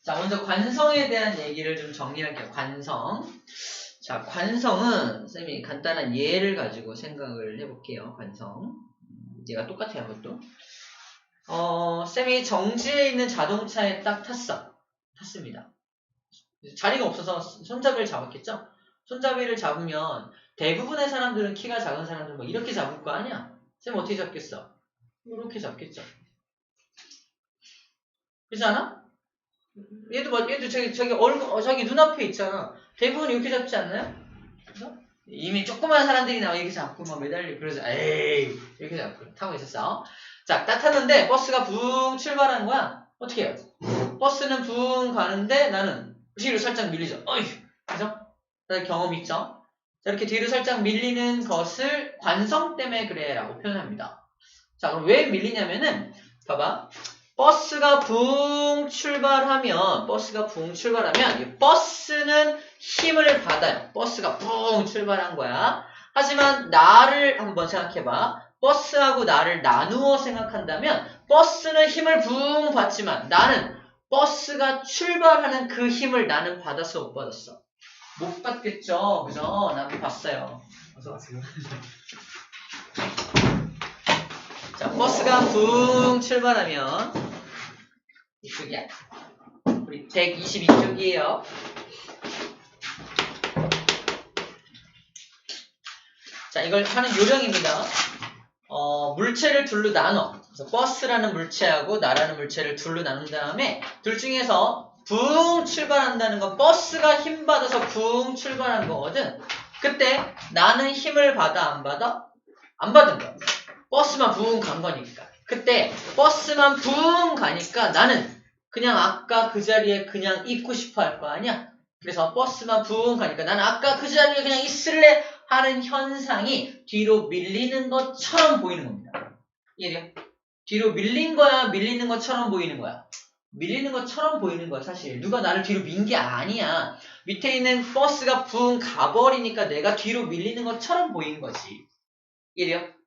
자, 먼저 관성에 대한 얘기를 좀 정리할게요. 관성. 자, 관성은 쌤이 간단한 예를 가지고 생각을 해볼게요. 관성. 얘가 똑같아요, 그것도. 쌤이 정지에 있는 자동차에 딱 탔습니다. 자리가 없어서 손잡이를 잡았겠죠? 손잡이를 잡으면 대부분의 사람들은 키가 작은 사람들은 뭐 이렇게 잡을 거 아니야? 쌤 어떻게 잡겠어? 이렇게 잡겠죠? 그렇지 않아? 얘도 저기 눈앞에 있잖아. 대부분 이렇게 잡지 않나요? 그래서 이미 조그만 사람들이 나와 이렇게 잡고 막 매달리고 그래서 에이 이렇게 잡고 타고 있었어. 자, 딱 탔는데 버스가 붕 출발한 거야. 어떻게 해요? 버스는 붕 가는데 나는 뒤로 살짝 밀리죠. 어휴, 그죠? 경험 있죠? 자, 이렇게 뒤로 살짝 밀리는 것을 관성 때문에 그래라고 표현합니다. 자, 그럼 왜 밀리냐면은 봐봐. 버스가 붕 출발하면 이 버스는 힘을 받아요. 버스가 붕 출발한 거야. 하지만 나를 한번 생각해봐. 버스하고 나를 나누어 생각한다면 버스는 힘을 붕 받지만 나는 버스가 출발하는 그 힘을 나는 받았어 못 받았어? 못 받겠죠. 그죠? 나도 봤어요. 어서 가세요. 자, 버스가 붕 출발하면 이쪽이야. 우리 122쪽이에요. 자, 이걸 하는 요령입니다. 물체를 둘로 나눠. 그래서 버스라는 물체하고 나라는 물체를 둘로 나눈 다음에 둘 중에서 붕 출발한다는 건 버스가 힘 받아서 붕 출발한 거거든. 그때 나는 힘을 받아 안 받아? 안 받은 거야. 버스만 붕 간 거니까. 그때 버스만 붕 가니까 나는 그냥 아까 그 자리에 그냥 있고 싶어 할 거 아니야? 그래서 버스만 붕 가니까 나는 아까 그 자리에 그냥 있을래 하는 현상이 뒤로 밀리는 것처럼 보이는 겁니다. 이해돼요? 뒤로 밀린 거야? 밀리는 것처럼 보이는 거야? 밀리는 것처럼 보이는 거야, 사실. 누가 나를 뒤로 민 게 아니야. 밑에 있는 버스가 붕 가버리니까 내가 뒤로 밀리는 것처럼 보이는 거지. 이해돼요?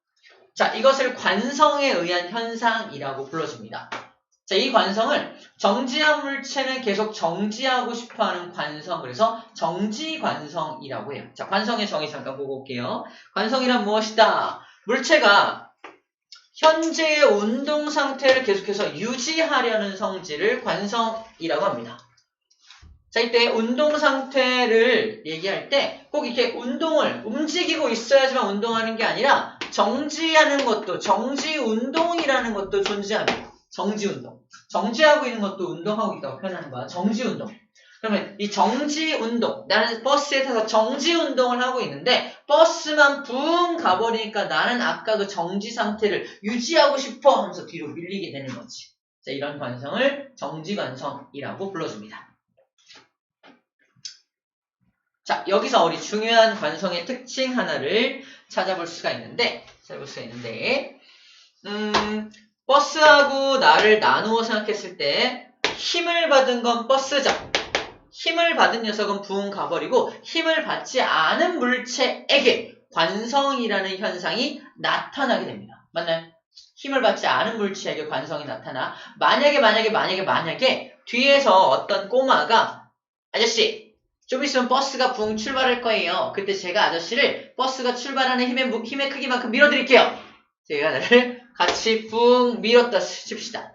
자, 이것을 관성에 의한 현상이라고 불러줍니다. 자, 이 관성을 정지한 물체는 계속 정지하고 싶어하는 관성, 그래서 정지관성이라고 해요. 자, 관성의 정의 잠깐 보고 올게요. 관성이란 무엇이다? 물체가 현재의 운동 상태를 계속해서 유지하려는 성질을 관성이라고 합니다. 자, 이때 운동 상태를 얘기할 때 꼭 이렇게 움직이고 있어야지만 운동하는 게 아니라 정지하는 것도, 정지운동이라는 것도 존재합니다. 정지운동. 정지하고 있는 것도 운동하고 있다고 표현하는 거야. 정지운동. 그러면 이 정지운동, 나는 버스에 타서 정지운동을 하고 있는데 버스만 붕 가버리니까 나는 아까 그 정지 상태를 유지하고 싶어 하면서 뒤로 밀리게 되는 거지. 자, 이런 관성을 정지관성이라고 불러줍니다. 자, 여기서 우리 중요한 관성의 특징 하나를 찾아볼 수가 있는데, 버스하고 나를 나누어 생각했을 때 힘을 받은 건 버스죠. 힘을 받은 녀석은 붕 가버리고 힘을 받지 않은 물체에게 관성이라는 현상이 나타나게 됩니다. 맞나요? 힘을 받지 않은 물체에게 관성이 나타나. 만약에 뒤에서 어떤 꼬마가 아저씨 좀 있으면 버스가 붕 출발할 거예요. 그때 제가 아저씨를 버스가 출발하는 힘의 크기만큼 밀어드릴게요. 제가 나를 같이 붕 밀었다 칩시다.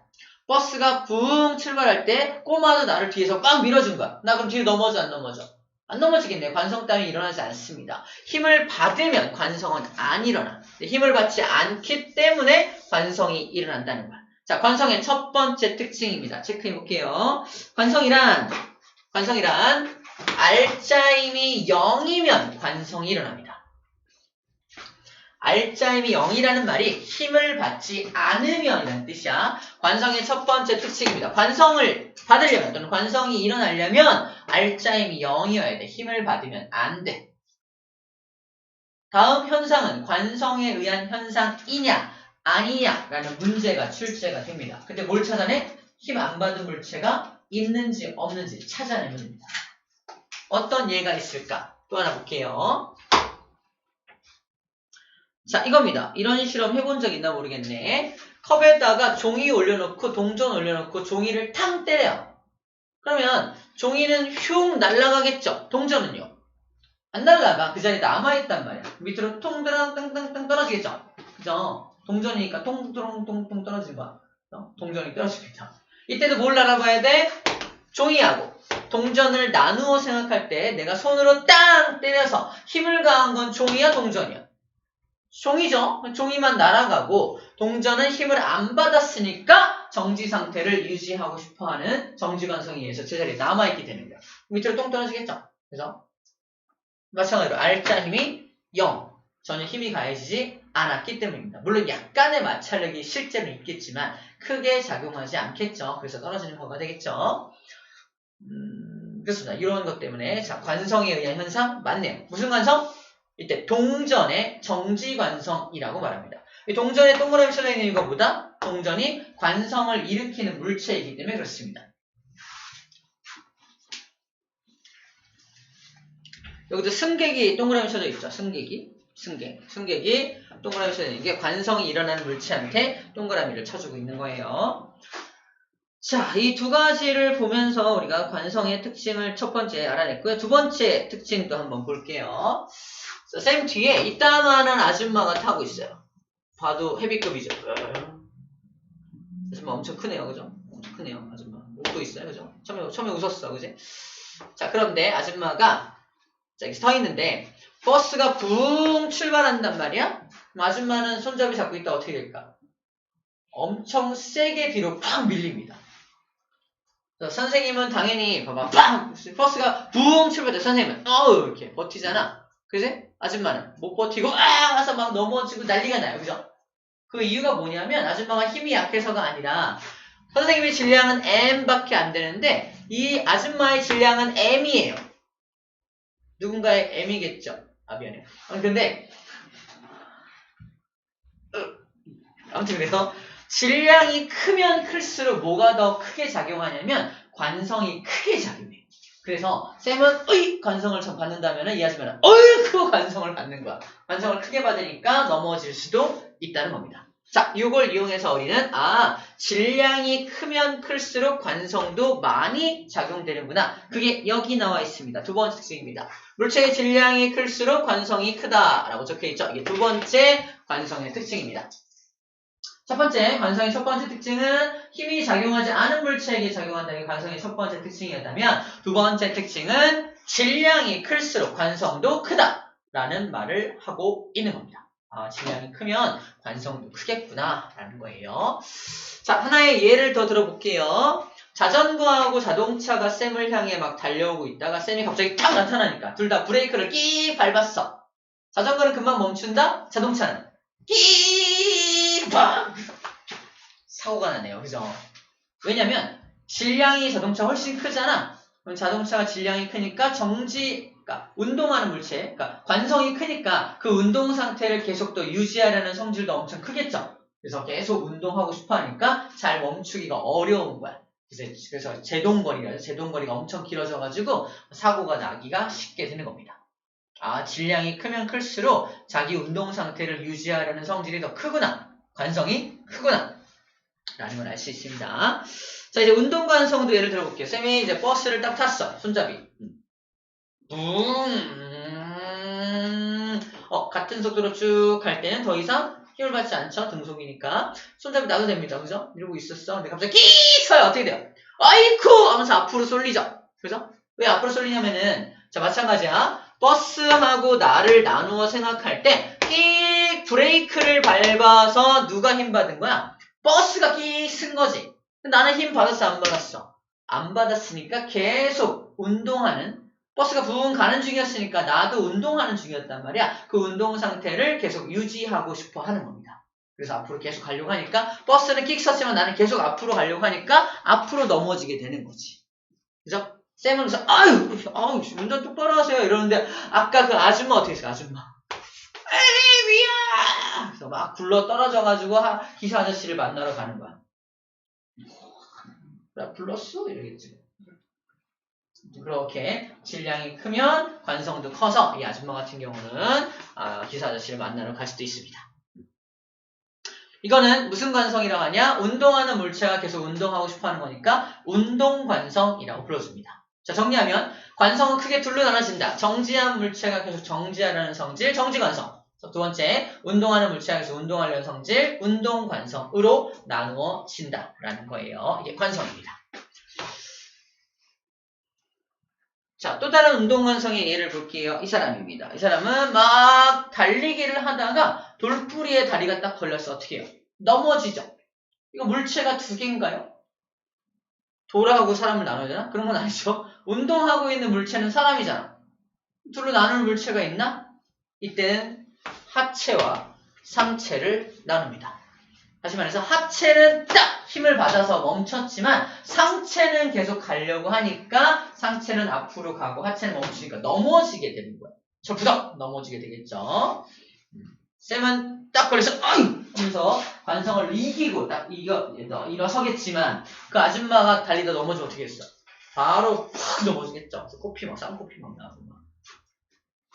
버스가 붕 출발할 때 꼬마도 나를 뒤에서 꽉 밀어준 거야. 나 그럼 뒤로 넘어져 안 넘어져? 안 넘어지겠네요. 관성 따위 일어나지 않습니다. 힘을 받으면 관성은 안 일어나. 힘을 받지 않기 때문에 관성이 일어난다는 거야. 자, 관성의 첫 번째 특징입니다. 체크해볼게요. 관성이란 알짜임이 0이면 관성이 일어납니다. 알짜임이 0이라는 말이 힘을 받지 않으면이라는 뜻이야. 관성의 첫 번째 특징입니다. 관성을 받으려면 또는 관성이 일어나려면 알짜임이 0이어야 돼. 힘을 받으면 안 돼. 다음 현상은 관성에 의한 현상이냐 아니냐 라는 문제가 출제가 됩니다. 근데 뭘 찾아내? 힘 안 받은 물체가 있는지 없는지 찾아내면 됩니다. 어떤 예가 있을까? 또 하나 볼게요. 자, 이겁니다. 이런 실험 해본 적 있나 모르겠네. 컵에다가 종이 올려놓고 동전 올려놓고 종이를 탕 때려요. 그러면 종이는 흉 날아가겠죠. 동전은요? 안 날아가. 그 자리에 남아있단 말이야. 밑으로 통드랑 땅땅땅 떨어지겠죠. 그죠? 동전이니까 통뚜렁통통 떨어지는 거야. 동전이 떨어집니다. 이때도 뭘 알아봐야 돼? 종이하고 동전을 나누어 생각할 때 내가 손으로 땅 때려서 힘을 가한 건 종이야, 동전이야? 종이죠. 종이만 날아가고 동전은 힘을 안 받았으니까 정지 상태를 유지하고 싶어하는 정지관성에 의해서 제자리에 남아있게 되는 거야. 밑으로 똥 떨어지겠죠. 그래서 마찬가지로 R자 힘이 0. 전혀 힘이 가해지지 않았기 때문입니다. 물론 약간의 마찰력이 실제로 있겠지만 크게 작용하지 않겠죠. 그래서 떨어지는 거가 되겠죠. 그렇습니다. 이런 것 때문에 자, 관성에 의한 현상 맞네요. 무슨 관성? 이때 동전의 정지관성이라고 말합니다. 이 동전에 동그라미 쳐져 있는 이유가 뭐다? 동전이 관성을 일으키는 물체이기 때문에 그렇습니다. 여기도 승객이 동그라미 쳐져 있죠. 승객이 동그라미 쳐져 있는 게 관성이 일어나는 물체한테 동그라미를 쳐주고 있는 거예요. 자, 이 두 가지를 보면서 우리가 관성의 특징을 첫 번째 알아냈고요. 두 번째 특징도 한번 볼게요. 쌤 뒤에 이따만한 아줌마가 타고 있어요. 봐도 헤비급이죠. 아줌마 엄청 크네요. 그죠? 엄청 크네요. 아줌마. 웃고 있어요. 그죠? 처음에 웃었어. 그지? 자, 그런데 아줌마가 자, 여기 서 있는데 버스가 붕 출발한단 말이야? 그럼 아줌마는 손잡이 잡고 있다 어떻게 될까? 엄청 세게 뒤로 팍 밀립니다. 선생님은 당연히 봐봐 빵! 버스가 붕 출발해. 선생님은 이렇게 버티잖아. 그지? 아줌마는 못 버티고 와서 막 넘어지고 난리가 나요. 그죠? 그 이유가 뭐냐면 아줌마가 힘이 약해서가 아니라 선생님의 질량은 M밖에 안 되는데 이 아줌마의 질량은 M이에요. 누군가의 M이겠죠. 미안해요. 근데 아무튼 그래서 질량이 크면 클수록 뭐가 더 크게 작용하냐면 관성이 크게 작용해. 그래서 쌤은 관성을 받는다면 이 아줌마는 그 관성을 받는 거야. 관성을 크게 받으니까 넘어질 수도 있다는 겁니다. 자, 이걸 이용해서 우리는 질량이 크면 클수록 관성도 많이 작용되는구나. 그게 여기 나와 있습니다. 두 번째 특징입니다. 물체의 질량이 클수록 관성이 크다라고 적혀있죠. 이게 두 번째 관성의 특징입니다. 첫 번째, 관성의 첫 번째 특징은 힘이 작용하지 않은 물체에게 작용한다는 게 관성의 첫 번째 특징이었다면 두 번째 특징은 질량이 클수록 관성도 크다라는 말을 하고 있는 겁니다. 질량이 크면 관성도 크겠구나 라는 거예요. 자, 하나의 예를 더 들어볼게요. 자전거하고 자동차가 쌤을 향해 막 달려오고 있다가 쌤이 갑자기 탁 나타나니까 둘 다 브레이크를 끼 밟았어. 자전거는 금방 멈춘다? 자동차는 끼 팍! 사고가 나네요. 그죠? 왜냐면 질량이 자동차 훨씬 크잖아. 그럼 자동차가 질량이 크니까 그러니까 운동하는 물체, 그러니까 관성이 크니까 그 운동 상태를 계속 또 유지하려는 성질도 엄청 크겠죠. 그래서 계속 운동하고 싶어 하니까 잘 멈추기가 어려운 거야. 그래서 제동거리가 엄청 길어져가지고 사고가 나기가 쉽게 되는 겁니다. 질량이 크면 클수록 자기 운동 상태를 유지하려는 성질이 더 크구나. 관성이 크구나. 라는 걸 알 수 있습니다. 자, 이제 운동 관성도 예를 들어볼게요. 쌤이 이제 버스를 딱 탔어. 손잡이. 같은 속도로 쭉 갈 때는 더 이상 힘을 받지 않죠. 등속이니까. 손잡이 놔도 됩니다. 그죠? 이러고 있었어. 근데 갑자기 끼! 서요. 어떻게 돼요? 아이쿠! 하면서 앞으로 쏠리죠. 그죠? 왜 앞으로 쏠리냐면은, 자, 마찬가지야. 버스하고 나를 나누어 생각할 때, 끼! 브레이크를 밟아서 누가 힘 받은 거야? 버스가 끼! 쓴 거지. 나는 힘 받았어? 안 받았어? 안 받았으니까 계속 운동하는, 버스가 붕 가는 중이었으니까 나도 운동하는 중이었단 말이야. 그 운동 상태를 계속 유지하고 싶어 하는 겁니다. 그래서 앞으로 계속 가려고 하니까 버스는 끽 섰지만 나는 계속 앞으로 가려고 하니까 앞으로 넘어지게 되는 거지. 그죠? 쌤은 그래서 아유 운전 똑바로 하세요 이러는데 아까 그 아줌마 어떻게 했어요? 아줌마 에이 위야! 그래서 막 굴러 떨어져가지고 기사 아저씨를 만나러 가는 거야. 나 불렀어? 이러겠지. 그렇게 질량이 크면 관성도 커서 이 아줌마 같은 경우는 기사 아저씨를 만나러 갈 수도 있습니다. 이거는 무슨 관성이라고 하냐? 운동하는 물체가 계속 운동하고 싶어하는 거니까 운동관성이라고 불러줍니다. 자, 정리하면 관성은 크게 둘로 나눠진다. 정지한 물체가 계속 정지하려는 성질, 정지관성. 두 번째, 운동하는 물체가 계속 운동하려는 성질, 운동관성으로 나누어진다라는 거예요. 이게 관성입니다. 자, 또 다른 운동관성의 예를 볼게요. 이 사람입니다. 이 사람은 막 달리기를 하다가 돌뿌리에 다리가 딱 걸려서 어떻게 해요? 넘어지죠. 이거 물체가 두 개인가요? 돌하고 사람을 나눠야 되나? 그런 건 아니죠. 운동하고 있는 물체는 사람이잖아. 둘로 나눌 물체가 있나? 이때는 하체와 상체를 나눕니다. 다시 말해서 하체는 딱 힘을 받아서 멈췄지만 상체는 계속 가려고 하니까 상체는 앞으로 가고 하체는 멈추니까 넘어지게 되는 거예요. 철푸덕 넘어지게 되겠죠. 쌤은 딱 걸려서 어이! 하면서 관성을 이기고 딱 일어서겠지만 그 아줌마가 달리다 넘어지면 어떻게 했어? 바로 팍 넘어지겠죠. 그래서 코피 막 쌍코피 막 나고 막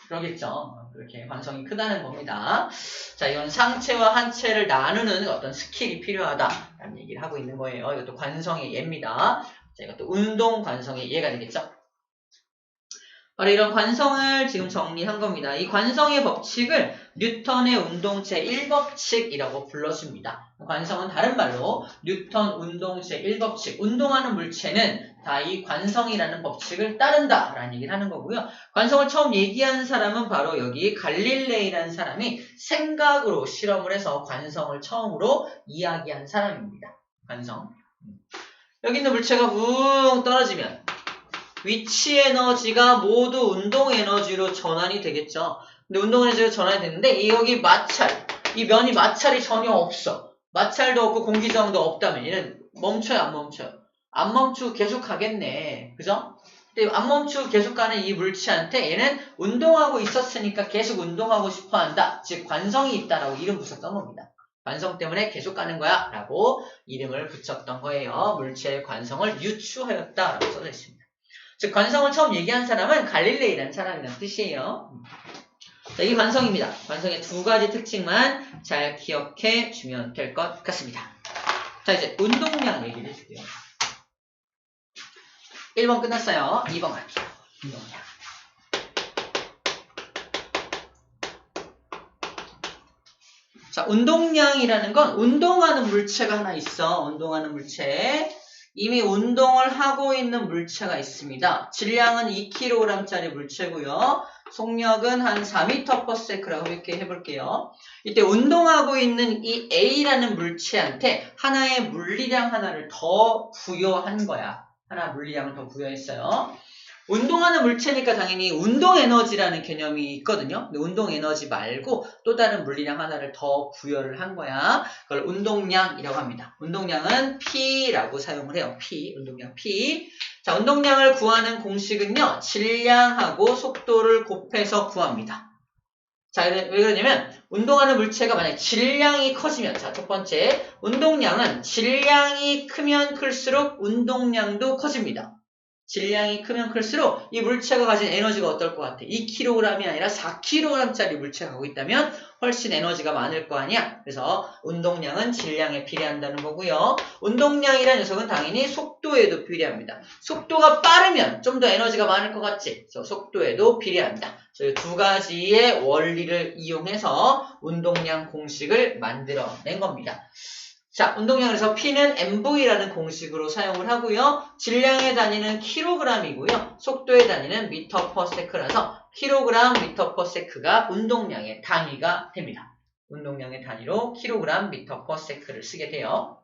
그러겠죠. 그렇게 관성이 크다는 겁니다. 자, 이건 상체와 하체를 나누는 어떤 스킬이 필요하다라는 얘기를 하고 있는 거예요. 이것도 관성의 예입니다. 자, 이것도 운동 관성의 예가 되겠죠. 바로 이런 관성을 지금 정리한 겁니다. 이 관성의 법칙을 뉴턴의 운동체 1법칙이라고 불러줍니다. 관성은 다른 말로 뉴턴 운동체 1법칙, 운동하는 물체는 다 이 관성이라는 법칙을 따른다라는 얘기를 하는 거고요. 관성을 처음 얘기한 사람은 바로 여기 갈릴레이라는 사람이 생각으로 실험을 해서 관성을 처음으로 이야기한 사람입니다. 관성. 여기 있는 물체가 붕 떨어지면 위치 에너지가 모두 운동 에너지로 전환이 되겠죠. 근데 운동 에너지로 전환이 되는데 여기 마찰, 이 면이 마찰이 전혀 없어. 마찰도 없고 공기 저항도 없다면 얘는 멈춰요, 안 멈춰요? 안 멈추고 계속 가겠네. 그죠? 근데 안 멈추고 계속 가는 이 물체한테 얘는 운동하고 있었으니까 계속 운동하고 싶어 한다. 즉 관성이 있다라고 이름 붙였던 겁니다. 관성 때문에 계속 가는 거야 라고 이름을 붙였던 거예요. 물체의 관성을 유추하였다 라고 써져 있습니다. 즉 관성을 처음 얘기한 사람은 갈릴레이라는 사람이라는 뜻이에요. 자, 이게 관성입니다. 관성의 두 가지 특징만 잘 기억해 주면 될 것 같습니다. 자, 이제 운동량 얘기를 해줄게요. 1번 끝났어요. 2번 갈게요. 운동량. 자, 운동량이라는 건 운동하는 물체가 하나 있어. 운동하는 물체. 이미 운동을 하고 있는 물체가 있습니다. 질량은 2kg짜리 물체고요. 속력은 한 4m/s라고 이렇게 해볼게요. 이때 운동하고 있는 이 A라는 물체한테 하나의 물리량 하나를 더 부여한 거야. 하나 물리량을 더 부여했어요. 운동하는 물체니까 당연히 운동 에너지라는 개념이 있거든요. 근데 운동 에너지 말고 또 다른 물리량 하나를 더 부여를 한 거야. 그걸 운동량이라고 합니다. 운동량은 P라고 사용을 해요. P, 운동량 P. 자, 운동량을 구하는 공식은요. 질량하고 속도를 곱해서 구합니다. 자, 왜 그러냐면 운동하는 물체가 만약에 질량이 커지면, 자, 첫 번째 운동량은 질량이 크면 클수록 운동량도 커집니다. 질량이 크면 클수록 이 물체가 가진 에너지가 어떨 것 같아? 2kg이 아니라 4kg짜리 물체가 가고 있다면 훨씬 에너지가 많을 거 아니야? 그래서 운동량은 질량에 비례한다는 거고요. 운동량이라는 녀석은 당연히 속도에도 비례합니다. 속도가 빠르면 좀 더 에너지가 많을 것 같지? 그래서 속도에도 비례합니다. 그래서 이 두 가지의 원리를 이용해서 운동량 공식을 만들어낸 겁니다. 자, 운동량에서 P는 MV라는 공식으로 사용을 하고요. 질량의 단위는 kg이고요. 속도의 단위는 m/s라서 kg, m/s가 운동량의 단위가 됩니다. 운동량의 단위로 kg, m/s를 쓰게 돼요.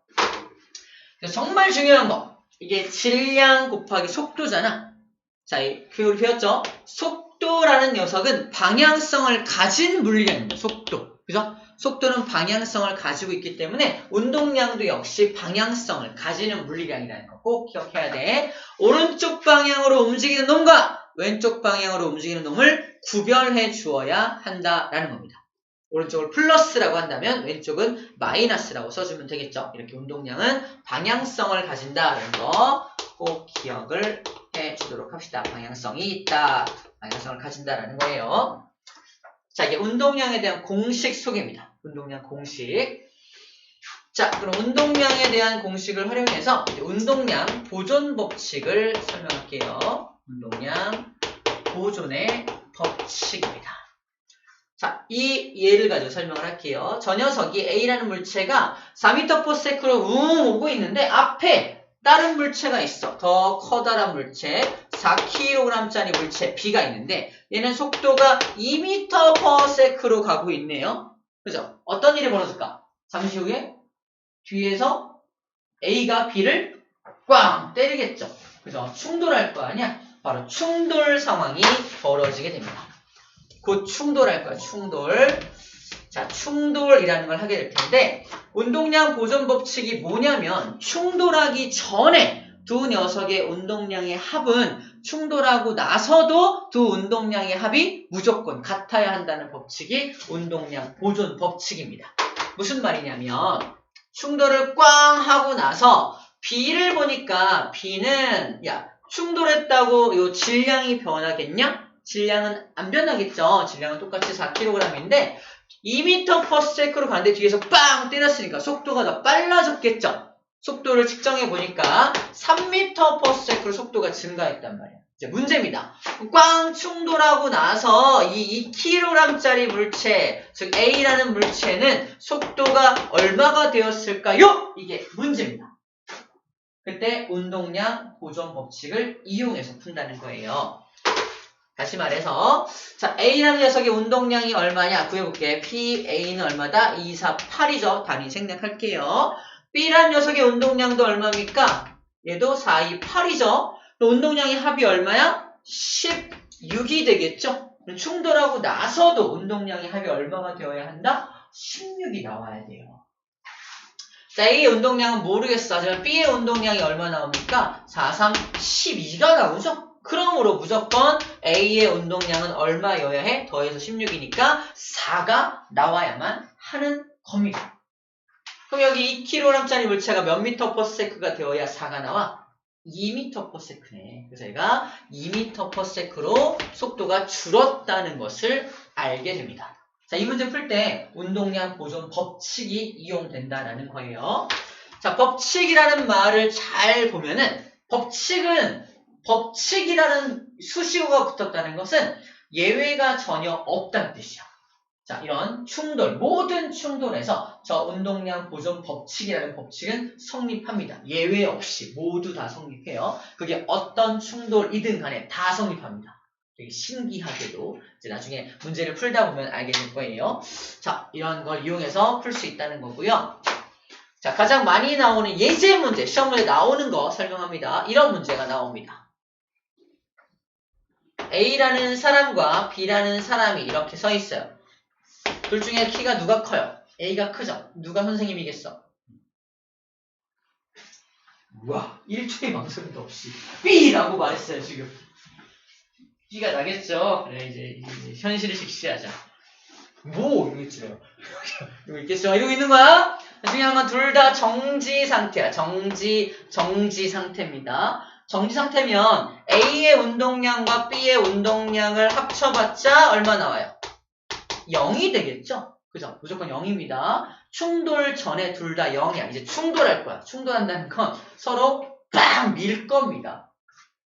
그래서 정말 중요한 거. 이게 질량 곱하기 속도잖아. 자, 교육을 배웠죠? 속도라는 녀석은 방향성을 가진 물리량입니다. 속도. 그죠? 속도는 방향성을 가지고 있기 때문에 운동량도 역시 방향성을 가지는 물리량이라는 거 꼭 기억해야 돼. 오른쪽 방향으로 움직이는 놈과 왼쪽 방향으로 움직이는 놈을 구별해 주어야 한다라는 겁니다. 오른쪽을 플러스라고 한다면 왼쪽은 마이너스라고 써주면 되겠죠. 이렇게 운동량은 방향성을 가진다라는 거 꼭 기억을 해주도록 합시다. 방향성이 있다. 방향성을 가진다라는 거예요. 자, 이게 운동량에 대한 공식 소개입니다. 운동량 공식. 자, 그럼 운동량에 대한 공식을 활용해서 운동량 보존 법칙을 설명할게요. 운동량 보존의 법칙입니다. 자, 이 예를 가지고 설명을 할게요. 저 녀석이 A라는 물체가 4m/s로 웅 오고 있는데 앞에 다른 물체가 있어. 더 커다란 물체, 4kg짜리 물체 B가 있는데 얘는 속도가 2m/s로 가고 있네요. 그죠? 어떤 일이 벌어질까? 잠시 후에 뒤에서 A가 B를 꽝 때리겠죠. 그죠? 충돌할 거 아니야? 바로 충돌 상황이 벌어지게 됩니다. 곧 충돌할 거야, 충돌. 자, 충돌이라는 걸 하게 될 텐데, 운동량 보존 법칙이 뭐냐면, 충돌하기 전에 두 녀석의 운동량의 합은 충돌하고 나서도 두 운동량의 합이 무조건 같아야 한다는 법칙이 운동량 보존 법칙입니다. 무슨 말이냐면, 충돌을 꽝 하고 나서 B를 보니까 B는, 야, 충돌했다고 요 질량이 변하겠냐? 질량은 안 변하겠죠. 질량은 똑같이 4kg인데 2m/s로 가는데 뒤에서 빵 때렸으니까 속도가 더 빨라졌겠죠. 속도를 측정해 보니까 3m/s로 속도가 증가했단 말이에요. 이제 문제입니다. 꽝 충돌하고 나서 이 2kg짜리 물체, 즉 A라는 물체는 속도가 얼마가 되었을까요? 이게 문제입니다. 그때 운동량 보존 법칙을 이용해서 푼다는 거예요. 다시 말해서 자 A라는 녀석의 운동량이 얼마냐 구해볼게. PA는 얼마다? 2, 4, 8이죠. 단위 생략할게요. B라는 녀석의 운동량도 얼마입니까? 얘도 4, 2, 8이죠. 운동량의 합이 얼마야? 16이 되겠죠. 충돌하고 나서도 운동량의 합이 얼마가 되어야 한다? 16이 나와야 돼요. 자, A의 운동량은 모르겠어. 하지만 B의 운동량이 얼마 나옵니까? 4, 3, 12가 나오죠? 그러므로 무조건 A의 운동량은 얼마여야 해? 더해서 16이니까 4가 나와야만 하는 겁니다. 그럼 여기 2kg짜리 물체가 몇 m/s가 되어야 4가 나와? 2m/s네. 그래서 얘가 2m/s로 속도가 줄었다는 것을 알게 됩니다. 자, 이 문제 풀 때 운동량 보존 법칙이 이용된다라는 거예요. 자, 법칙이라는 말을 잘 보면은 법칙이라는 수식어가 붙었다는 것은 예외가 전혀 없다는 뜻이야. 자, 이런 충돌, 모든 충돌에서 저 운동량 보존 법칙이라는 법칙은 성립합니다. 예외 없이 모두 다 성립해요. 그게 어떤 충돌이든 간에 다 성립합니다. 되게 신기하게도 이제 나중에 문제를 풀다 보면 알게 될 거예요. 자, 이런 걸 이용해서 풀 수 있다는 거고요. 자, 가장 많이 나오는 예제 문제, 시험 문제 나오는 거 설명합니다. 이런 문제가 나옵니다. A라는 사람과 B라는 사람이 이렇게 서 있어요. 둘 중에 키가 누가 커요? A가 크죠? 누가 선생님이겠어? 우와, 1초의 망설임도 없이 B라고 말했어요, 지금. B가 나겠죠? 그래, 이제 현실을 직시하자. 뭐, 이러겠죠. 이러고 있겠죠? 이러고 있는 거야? 중요한 건 둘 다 정지 상태야. 정지 상태입니다. 정지 상태면 A의 운동량과 B의 운동량을 합쳐봤자 얼마 나와요? 0이 되겠죠? 그죠? 무조건 0입니다. 충돌 전에 둘 다 0이야. 이제 충돌할 거야. 충돌한다는 건 서로 빵 밀 겁니다.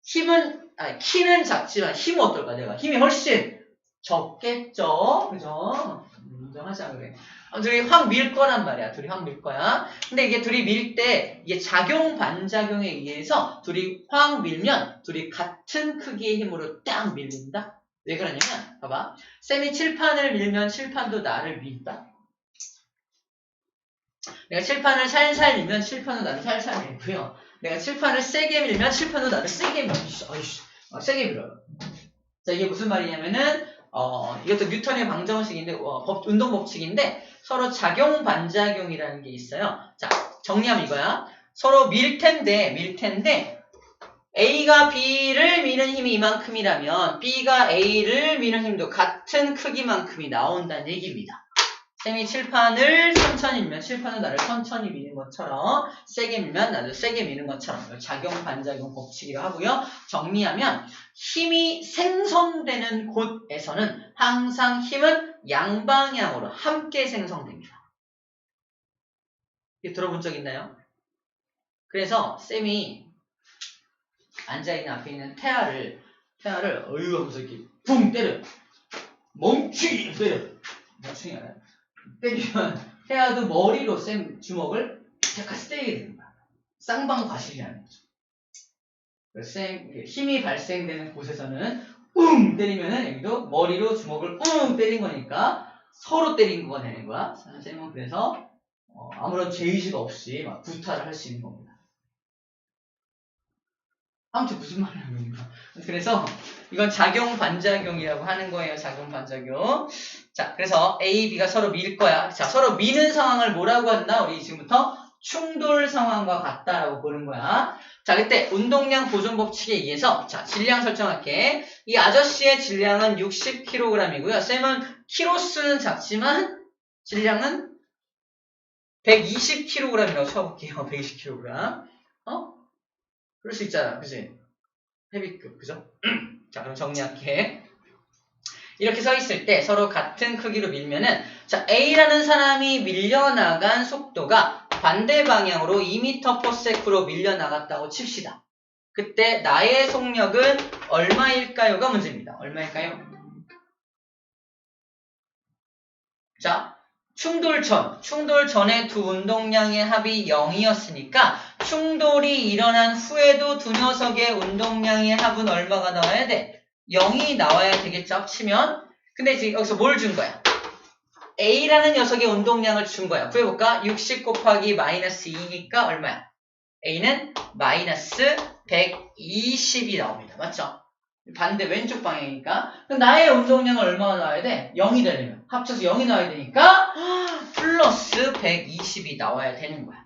키는 작지만 힘은 어떨까? 내가 힘이 훨씬 적겠죠? 그죠? 인정하자 그래. 둘이 확 밀 거란 말이야. 둘이 확 밀 거야. 근데 이게 둘이 밀 때 이게 작용 반작용에 의해서 둘이 확 밀면 둘이 같은 크기의 힘으로 딱 밀린다. 왜 그러냐면 봐봐. 쌤이 칠판을 밀면 칠판도 나를 민다. 내가 칠판을 살살 밀면 칠판도 나를 살살 밀고요. 내가 칠판을 세게 밀면 칠판도 나를 세게 밀어. 세게 밀어요. 자, 이게 무슨 말이냐면은 이것도 뉴턴의 방정식인데 운동 법칙인데 서로 작용 반작용이라는 게 있어요. 자, 정리하면 이거야. 서로 밀 텐데 A가 B를 미는 힘이 이만큼이라면 B가 A를 미는 힘도 같은 크기만큼이 나온다는 얘기입니다. 쌤이 칠판을 천천히 밀면 칠판은 나를 천천히 미는 것처럼 세게 밀면 나도 세게 미는 것처럼 작용 반작용 법칙이라고 하고요. 정리하면 힘이 생성되는 곳에서는 항상 힘은 양방향으로 함께 생성됩니다. 이게 들어본 적 있나요? 그래서 쌤이 앉아있는 앞에 있는 태아를 어휴 하면서 이렇게 붕 때려요. 멍충이 때려요. 멍충이 알아요? 때리면 태아도 머리로 쌤 주먹을 같이 때리게 되는 거야. 쌍방과실이라는 거죠. 쌤 힘이 발생되는 곳에서는 때리면은 여기도 머리로 주먹을 때린 거니까 서로 때린 거가 되는 거야. 쌤은 그래서 아무런 죄의식 없이 막 구타를 할 수 있는 겁니다. 아무튼 무슨 말을 하는 겁니까? 그래서 이건 작용 반작용이라고 하는 거예요. 작용 반작용. 자, 그래서 A, B가 서로 밀 거야. 자, 서로 미는 상황을 뭐라고 한다? 우리 지금부터 충돌 상황과 같다라고 보는 거야. 자, 그때 운동량 보존 법칙에 의해서 자, 질량 설정할게. 이 아저씨의 질량은 60kg이고요. 쌤은 키로수는 작지만 질량은 120kg이라고 쳐볼게요. 120kg. 그럴 수 있잖아. 그지? 헤비급. 그죠? 자, 그럼 정리할게. 이렇게 서 있을 때 서로 같은 크기로 밀면은 자, A라는 사람이 밀려나간 속도가 반대 방향으로 2m/s로 밀려나갔다고 칩시다. 그때 나의 속력은 얼마일까요가 문제입니다. 얼마일까요? 자, 충돌 전에 두 운동량의 합이 0이었으니까 충돌이 일어난 후에도 두 녀석의 운동량의 합은 얼마가 나와야 돼? 0이 나와야 되겠죠? 합치면. 근데 지금 여기서 뭘 준 거야? A라는 녀석의 운동량을 준 거야. 구해볼까? 60 곱하기 마이너스 2니까 얼마야? A는 마이너스 120이 나옵니다. 맞죠? 반대 왼쪽 방향이니까. 그럼 나의 운동량은 얼마가 나와야 돼? 0이 되려면. 합쳐서 0이 나와야 되니까 플러스 120이 나와야 되는 거야.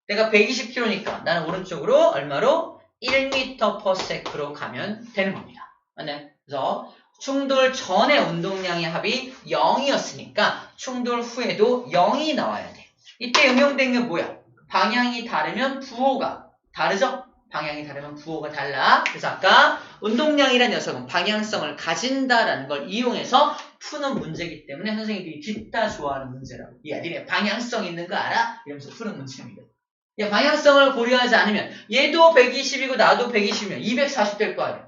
내가 120kg니까 나는 오른쪽으로 얼마로? 1m/s로 가면 되는 겁니다. 맞나요? 그래서 충돌 전에 운동량의 합이 0이었으니까 충돌 후에도 0이 나와야 돼. 이때 응용된 게 뭐야? 방향이 다르면 부호가 다르죠? 방향이 다르면 부호가 달라. 그래서 아까 운동량이라는 녀석은 방향성을 가진다라는 걸 이용해서 푸는 문제이기 때문에 선생님들이 뒷다 좋아하는 문제라고. 야, 니네 방향성 있는 거 알아? 이러면서 푸는 문제입니다. 야, 방향성을 고려하지 않으면 얘도 120이고 나도 120이면 240 될 거 아니야.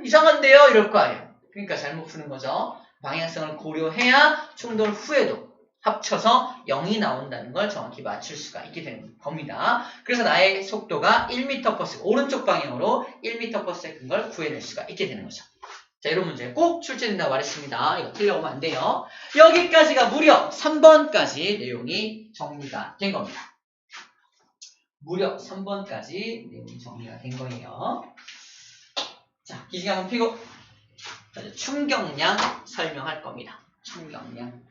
이상한데요? 이럴 거 아니야. 그러니까 잘못 푸는 거죠. 방향성을 고려해야 충돌 후에도 합쳐서 0이 나온다는 걸 정확히 맞출 수가 있게 되는 겁니다. 그래서 나의 속도가 1m/s, 오른쪽 방향으로 1m/s인 걸 구해낼 수가 있게 되는 거죠. 자, 이런 문제 꼭 출제된다고 말했습니다. 이거 틀려오면 안 돼요. 여기까지가 무려 3번까지 내용이 정리가 된 겁니다. 무려 3번까지 내용이 정리가 된 거예요. 자, 기지개 한번 피고 자, 충격량 설명할 겁니다. 충격량.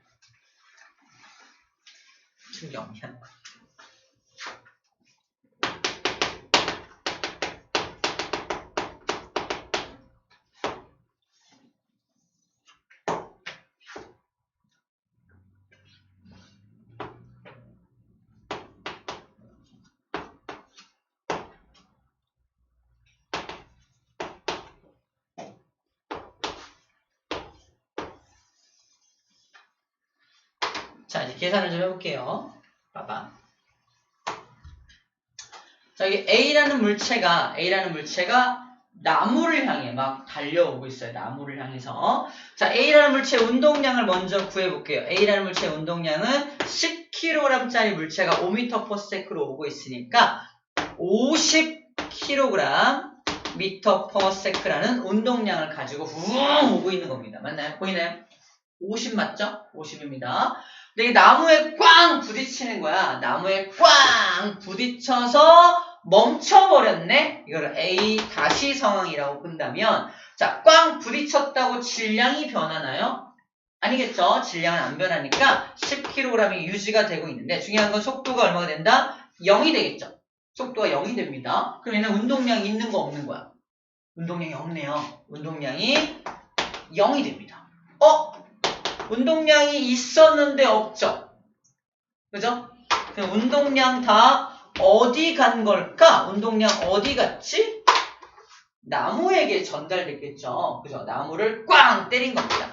자, 이제 계산을 좀 해볼게요. 봐봐. 자, 여기 A라는 물체가 나무를 향해 막 달려오고 있어요. 나무를 향해서. 자, A라는 물체의 운동량을 먼저 구해볼게요. A라는 물체의 운동량은 10kg짜리 물체가 5m/s로 오고 있으니까 50kg m/s라는 운동량을 가지고 우웅 오고 있는 겁니다. 맞나요? 보이나요? 50 맞죠? 50입니다. 근데 이 나무에 꽝 부딪히는 거야. 나무에 꽝 부딪혀서 멈춰버렸네? 이걸 A 다시 상황이라고 본다면, 자, 꽝 부딪혔다고 질량이 변하나요? 아니겠죠? 질량은 안 변하니까 10kg이 유지가 되고 있는데, 중요한 건 속도가 얼마가 된다? 0이 되겠죠? 속도가 0이 됩니다. 그럼 얘는 운동량이 있는 거 없는 거야? 운동량이 없네요. 운동량이 0이 됩니다. 운동량이 있었는데 없죠? 그죠? 그럼 운동량 다 어디 간 걸까? 운동량 어디 갔지? 나무에게 전달됐겠죠. 그죠? 나무를 꽝 때린 겁니다.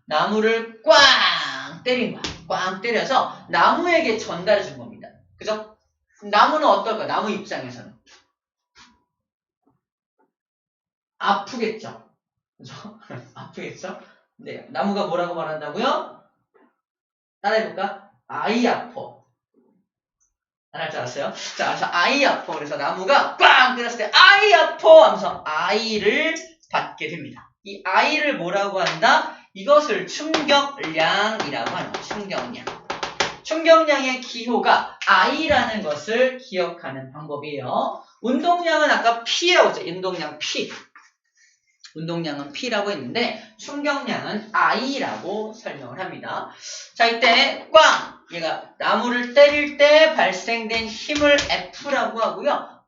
나무를 꽝 때린 거야. 꽝 때려서 나무에게 전달해 준 겁니다. 그죠? 나무는 어떨까? 나무 입장에서는 아프겠죠? 그죠? 아프겠죠? 네, 나무가 뭐라고 말한다고요? 따라해볼까? 아이 아퍼. 안 할 줄 알았어요? 자, 그래서 아이 아퍼. 그래서 나무가 꽝 때렸을 때 아이 아퍼 하면서 아이를 받게 됩니다. 이 아이를 뭐라고 한다? 이것을 충격량이라고 하는 거예요. 충격량. 충격량의 기호가 I라는 것을 기억하는 방법이에요. 운동량은 아까 P라고 했죠. 운동량 P. 운동량은 P라고 했는데 충격량은 I라고 설명을 합니다. 자, 이때 꽝! 얘가 나무를 때릴 때 발생된 힘을 F라고 하고요.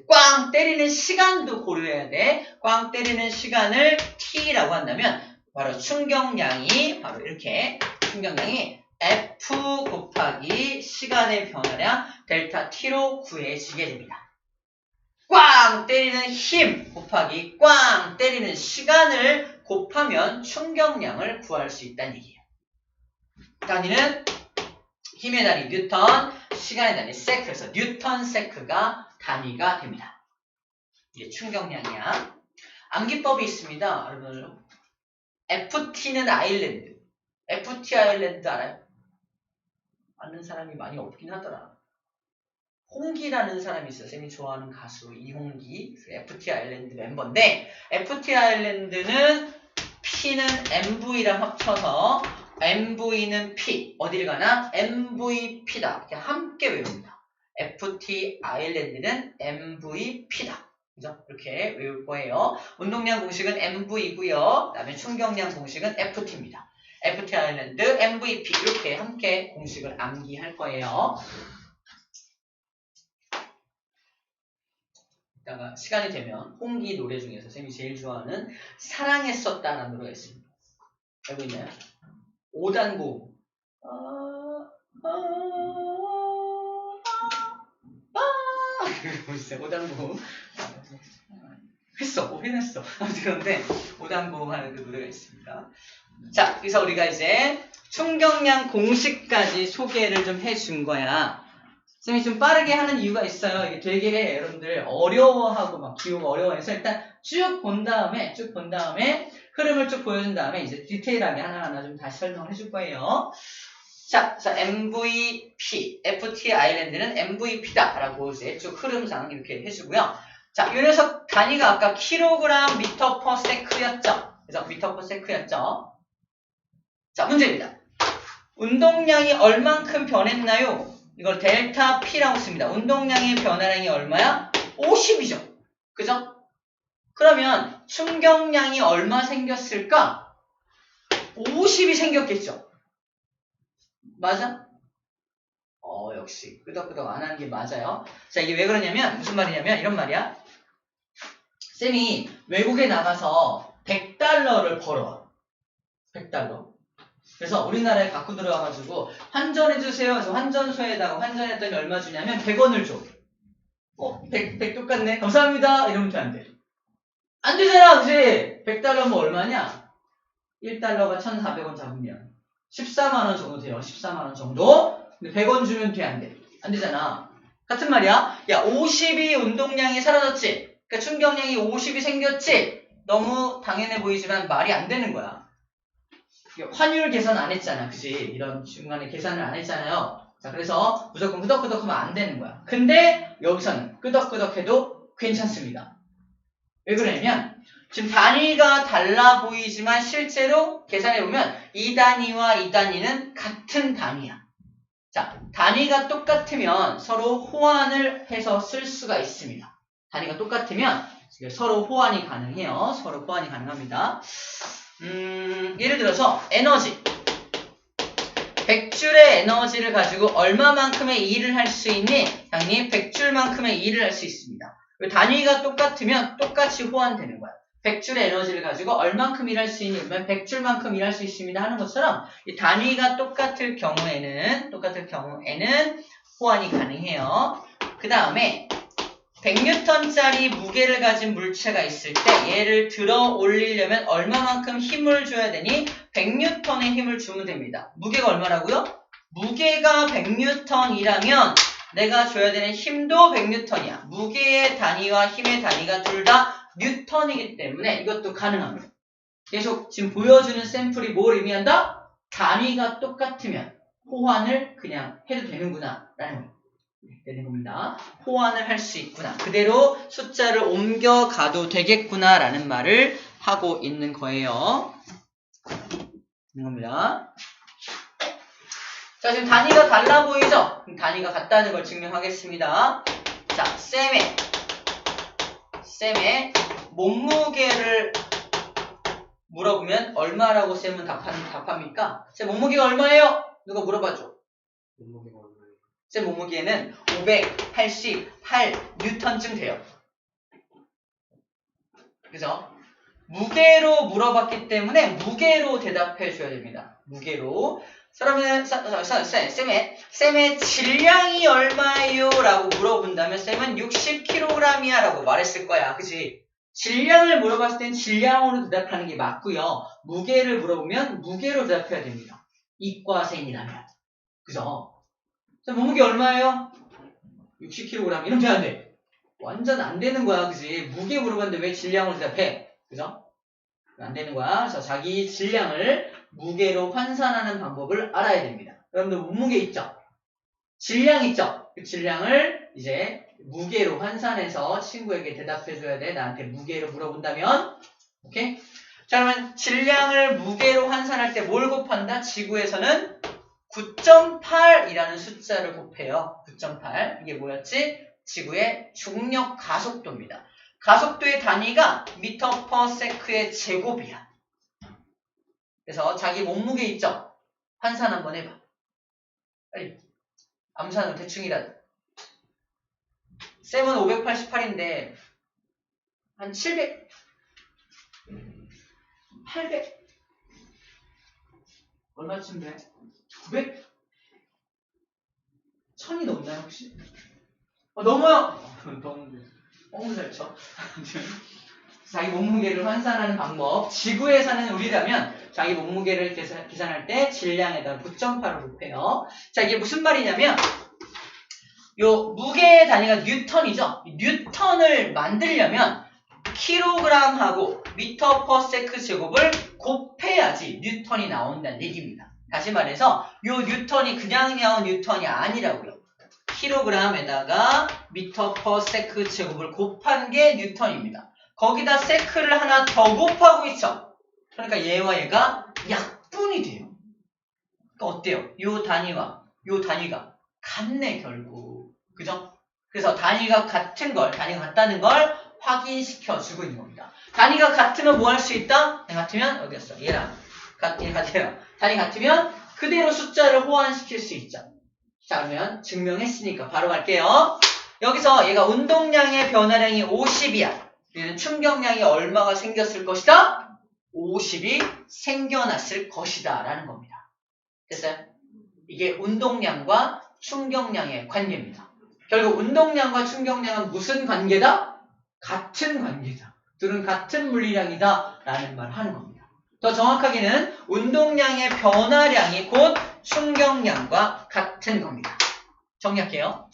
꽝 때리는 시간도 고려해야 돼. 꽝 때리는 시간을 T라고 한다면 바로 충격량이 바로 이렇게 충격량이 F 곱하기 시간의 변화량 델타 T로 구해지게 됩니다. 꽝 때리는 힘 곱하기 꽝 때리는 시간을 곱하면 충격량을 구할 수 있다는 얘기예요. 단위는 힘의 단위 뉴턴, 시간의 단위 세크. 그래서 뉴턴 세크가 단위가 됩니다. 이게 충격량이야. 암기법이 있습니다. 여러분, FT는 아일랜드. FT 아일랜드 알아요? 아는 사람이 많이 없긴 하더라. 홍기라는 사람이 있어요. 쌤이 좋아하는 가수 이홍기. FT 아일랜드 멤버인데 FT 아일랜드는 P는 MV랑 합쳐서 MV는 P. 어디를 가나? MVP다. 이렇게 함께 외웁니다. FT 아일랜드는 MVP다. 그죠? 이렇게 외울 거예요. 운동량 공식은 MV고요. 그다음에 충격량 공식은 FT입니다. FT 아일랜드, MVP 이렇게 함께 공식을 암기할 거예요. 이따가 시간이 되면 홍기 노래 중에서 쌤이 제일 좋아하는 사랑했었다라는 노래가 있습니다. 알고 있나요? 5단고 보세요. 5단고 했어. 해냈어. 아무튼 그런데 5단고 하는 그 노래가 있습니다. 자, 그래서 우리가 이제 충격량 공식까지 소개를 좀 해준 거야. 쌤이 좀 빠르게 하는 이유가 있어요. 이게 되게 여러분들 어려워하고 막 기호가 어려워해서 일단 쭉 본 다음에 흐름을 쭉 보여준 다음에 이제 디테일하게 하나하나 좀 다시 설명을 해줄 거예요. 자, MVP, FT 아일랜드는 MVP다 라고 이제 쭉 흐름상 이렇게 해주고요. 자, 이 녀석 단위가 아까 킬로그램 미터 퍼 세크였죠. 그래서 미터 퍼 세크였죠. 자, 문제입니다. 운동량이 얼만큼 변했나요? 이걸 델타 P라고 씁니다. 운동량의 변화량이 얼마야? 50이죠. 그죠? 그러면 충격량이 얼마 생겼을까? 50이 생겼겠죠. 맞아? 역시 끄덕끄덕 안 하는 게 맞아요. 자, 이게 왜 그러냐면 무슨 말이냐면 이런 말이야. 쌤이 외국에 나가서 100달러를 벌어와. 100달러. 그래서 우리나라에 갖고 들어와가지고 환전해주세요. 그래서 환전소에다가 환전했더니 얼마 주냐면 100원을 줘. 100 똑같네. 감사합니다. 이러면 돼, 안 돼? 안 되잖아, 그치? 100달러면 얼마냐? 1달러가 1,400원 잡으면 14만원 정도 돼요. 14만원 정도? 근데 100원 주면 돼, 안 돼? 안 되잖아. 같은 말이야. 야, 50이 운동량이 사라졌지? 그러니까 충격량이 50이 생겼지? 너무 당연해 보이지만 말이 안 되는 거야. 환율 계산 안 했잖아. 그치? 이런 중간에 계산을 안 했잖아요. 자, 그래서 무조건 끄덕끄덕 하면 안 되는 거야. 근데 여기서는 끄덕끄덕 해도 괜찮습니다. 왜 그러냐면 지금 단위가 달라 보이지만 실제로 계산해보면 이 단위와 이 단위는 같은 단위야. 자, 단위가 똑같으면 서로 호환을 해서 쓸 수가 있습니다. 단위가 똑같으면 서로 호환이 가능해요. 서로 호환이 가능합니다. 예를 들어서 에너지 100줄의 에너지를 가지고 얼마만큼의 일을 할 수 있니? 당연히 100줄만큼의 일을 할 수 있습니다. 단위가 똑같으면 똑같이 호환되는 거야. 100줄의 에너지를 가지고 얼만큼 일할 수 있니? 그러면 100줄만큼 일할 수 있습니다 하는 것처럼 이 단위가 똑같을 경우에는 호환이 가능해요. 그 다음에 100N짜리 무게를 가진 물체가 있을 때 얘를 들어 올리려면 얼마만큼 힘을 줘야 되니? 100N의 힘을 주면 됩니다. 무게가 얼마라고요? 무게가 100N이라면 내가 줘야 되는 힘도 100N이야. 무게의 단위와 힘의 단위가 둘 다 뉴턴이기 때문에 이것도 가능합니다. 계속 지금 보여주는 샘플이 뭘 의미한다? 단위가 똑같으면 호환을 그냥 해도 되는구나 라는 되는 겁니다. 호환을 할 수 있구나. 그대로 숫자를 옮겨가도 되겠구나 라는 말을 하고 있는 거예요. 있는 겁니다. 자, 지금 단위가 달라 보이죠? 그럼 단위가 같다는 걸 증명하겠습니다. 자, 쌤의 몸무게를 물어보면 얼마라고 쌤은 답합니까? 쌤 몸무게가 얼마예요? 누가 물어봐줘. 몸무게가 얼마예요? 쌤 몸무게는 588N쯤 돼요. 그죠? 무게로 물어봤기 때문에 무게로 대답해 줘야 됩니다. 무게로. 그러면 쌤의 질량이 얼마예요? 라고 물어본다면 쌤은 60kg이야 라고 말했을 거야. 그치? 질량을 물어봤을 땐 질량으로 대답하는 게 맞고요. 무게를 물어보면 무게로 대답해야 됩니다. 이과생이라면. 그죠? 쌤 몸무게 얼마예요? 60kg 이러면 돼야 돼. 완전 안 되는 거야. 그치? 무게 물어봤는데 왜 질량으로 대답해? 그죠? 안 되는 거야. 그래서 자기 질량을 무게로 환산하는 방법을 알아야 됩니다. 여러분들 몸무게 있죠? 질량 있죠? 그 질량을 이제 무게로 환산해서 친구에게 대답해줘야 돼. 나한테 무게로 물어본다면. 오케이? 자, 그러면 질량을 무게로 환산할 때 뭘 곱한다? 지구에서는 9.8이라는 숫자를 곱해요. 9.8. 이게 뭐였지? 지구의 중력 가속도입니다. 가속도의 단위가 미터 퍼 세크의 제곱이야. 그래서 자기 몸무게 있죠? 환산 한번 해봐. 빨리. 암산은 대충이라도. 쌤은 588인데 한 700? 800? 얼마쯤 돼? 900? 1000이 넘나요 혹시? 넘어요! 너무 잘 쳐. 자기 몸무게를 환산하는 방법. 지구에 사는 우리라면 자기 몸무게를 계산할 때 질량에다 9.8을 곱해요. 자, 이게 무슨 말이냐면 요 무게의 단위가 뉴턴이죠. 뉴턴을 만들려면 킬로그램하고 미터 퍼 세크 제곱을 곱해야지 뉴턴이 나온다는 얘기입니다. 다시 말해서 요 뉴턴이 그냥 나온 뉴턴이 아니라고요. 킬로그램에다가 미터 퍼 세크 제곱을 곱한 게 뉴턴입니다. 거기다 세크를 하나 더 곱하고 있죠. 그러니까 얘와 얘가 약분이 돼요. 그러니까 어때요? 요 단위와 요 단위가 같네 결국. 그죠? 그래서 단위가 같다는 걸 확인시켜 주고 있는 겁니다. 단위가 같으면 뭐 할 수 있다? 같으면 어디였어? 얘랑 같아요. 단위 같으면 그대로 숫자를 호환시킬 수 있죠. 자, 그러면 증명했으니까 바로 갈게요. 여기서 얘가 운동량의 변화량이 50이야. 얘는 충격량이 얼마가 생겼을 것이다? 50이 생겨났을 것이다 라는 겁니다. 됐어요? 이게 운동량과 충격량의 관계입니다. 결국 운동량과 충격량은 무슨 관계다? 같은 관계다. 둘은 같은 물리량이다 라는 말을 하는 겁니다. 더 정확하게는 운동량의 변화량이 곧 충격량과 같은 겁니다. 정리할게요.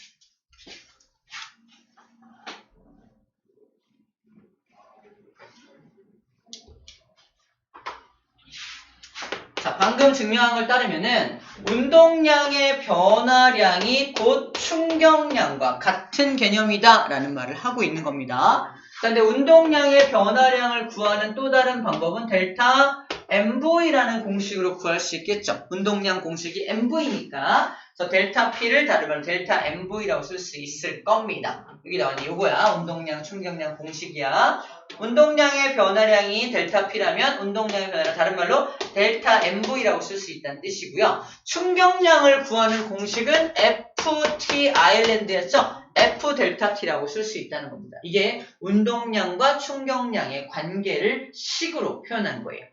자, 방금 증명한 걸 따르면은 운동량의 변화량이 곧 충격량과 같은 개념이다 라는 말을 하고 있는 겁니다. 그런데 운동량의 변화량을 구하는 또 다른 방법은 델타 MV라는 공식으로 구할 수 있겠죠. 운동량 공식이 MV니까 그래서 델타 P를 다른 말로 델타 MV라고 쓸 수 있을 겁니다. 여기 나왔네. 요거야. 운동량, 충격량 공식이야. 운동량의 변화량이 델타 P라면 운동량의 변화량 다른 말로 델타 MV라고 쓸 수 있다는 뜻이고요. 충격량을 구하는 공식은 FT 아일랜드였죠. F 델타 T라고 쓸 수 있다는 겁니다. 이게 운동량과 충격량의 관계를 식으로 표현한 거예요.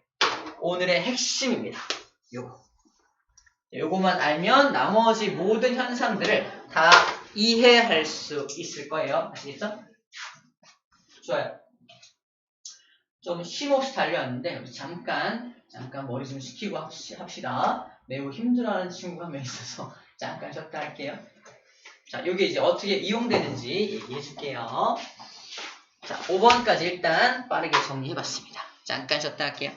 오늘의 핵심입니다. 요거만 알면 나머지 모든 현상들을 다 이해할 수 있을 거예요. 아시겠죠? 좋아요. 좀 쉼없이 달려왔는데 잠깐 머리 좀 식히고 합시다. 매우 힘들어하는 친구가 한 명 있어서 잠깐 쉬었다 할게요. 자, 요게 이제 어떻게 이용되는지 얘기해 줄게요. 자, 5번까지 일단 빠르게 정리해 봤습니다. 잠깐 쉬었다 할게요.